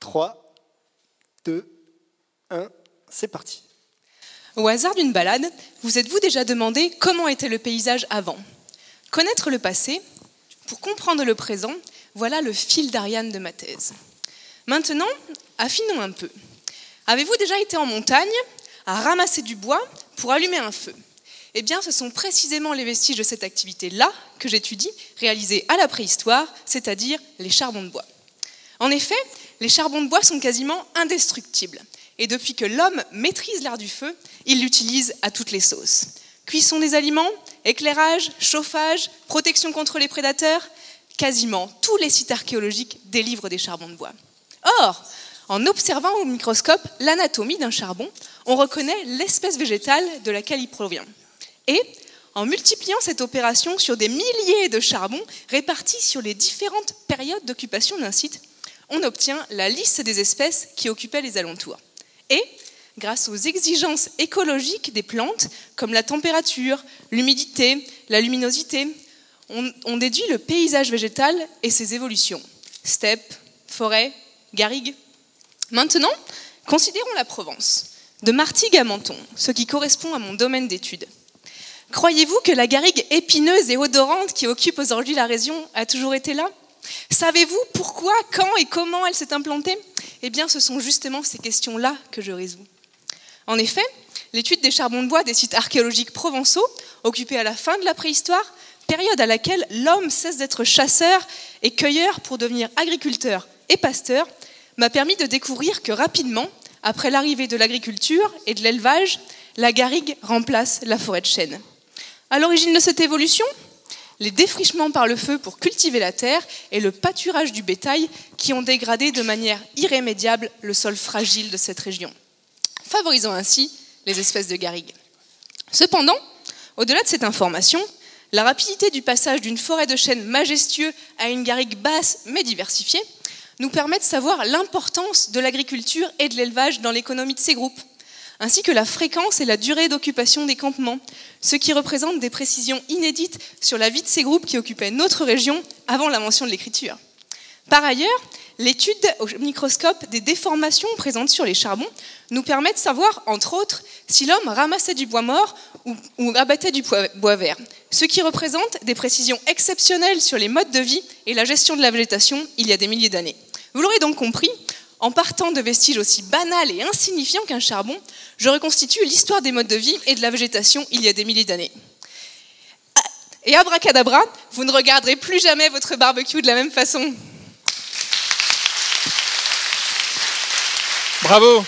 3, 2, 1, c'est parti. Au hasard d'une balade, vous êtes-vous déjà demandé comment était le paysage avant? Connaître le passé, pour comprendre le présent, voilà le fil d'Ariane de ma thèse. Maintenant, affinons un peu. Avez-vous déjà été en montagne à ramasser du bois pour allumer un feu? Eh bien, ce sont précisément les vestiges de cette activité-là que j'étudie, réalisée à la préhistoire, c'est-à-dire les charbons de bois. En effet, les charbons de bois sont quasiment indestructibles. Et depuis que l'homme maîtrise l'art du feu, il l'utilise à toutes les sauces. Cuisson des aliments, éclairage, chauffage, protection contre les prédateurs, quasiment tous les sites archéologiques délivrent des charbons de bois. Or, en observant au microscope l'anatomie d'un charbon, on reconnaît l'espèce végétale de laquelle il provient. Et, en multipliant cette opération sur des milliers de charbons répartis sur les différentes périodes d'occupation d'un site, on obtient la liste des espèces qui occupaient les alentours. Et, grâce aux exigences écologiques des plantes, comme la température, l'humidité, la luminosité, on déduit le paysage végétal et ses évolutions. Steppe, forêt, garrigue. Maintenant, considérons la Provence, de Martigues à Menton, ce qui correspond à mon domaine d'étude. Croyez-vous que la garrigue épineuse et odorante qui occupe aujourd'hui la région a toujours été là? Savez-vous pourquoi, quand et comment elle s'est implantée? Eh bien, ce sont justement ces questions-là que je résous. En effet, l'étude des charbons de bois des sites archéologiques provençaux, occupés à la fin de la préhistoire, période à laquelle l'homme cesse d'être chasseur et cueilleur pour devenir agriculteur et pasteur, m'a permis de découvrir que rapidement, après l'arrivée de l'agriculture et de l'élevage, la garrigue remplace la forêt de chêne. À l'origine de cette évolution, les défrichements par le feu pour cultiver la terre et le pâturage du bétail qui ont dégradé de manière irrémédiable le sol fragile de cette région, favorisant ainsi les espèces de garrigues. Cependant, au-delà de cette information, la rapidité du passage d'une forêt de chêne majestueux à une garrigue basse mais diversifiée nous permet de savoir l'importance de l'agriculture et de l'élevage dans l'économie de ces groupes, ainsi que la fréquence et la durée d'occupation des campements, ce qui représente des précisions inédites sur la vie de ces groupes qui occupaient notre région avant l'invention de l'écriture. Par ailleurs, l'étude au microscope des déformations présentes sur les charbons nous permet de savoir, entre autres, si l'homme ramassait du bois mort ou abattait du bois vert, ce qui représente des précisions exceptionnelles sur les modes de vie et la gestion de la végétation il y a des milliers d'années. Vous l'aurez donc compris, en partant de vestiges aussi banals et insignifiants qu'un charbon, je reconstitue l'histoire des modes de vie et de la végétation il y a des milliers d'années. Et abracadabra, vous ne regarderez plus jamais votre barbecue de la même façon. Bravo!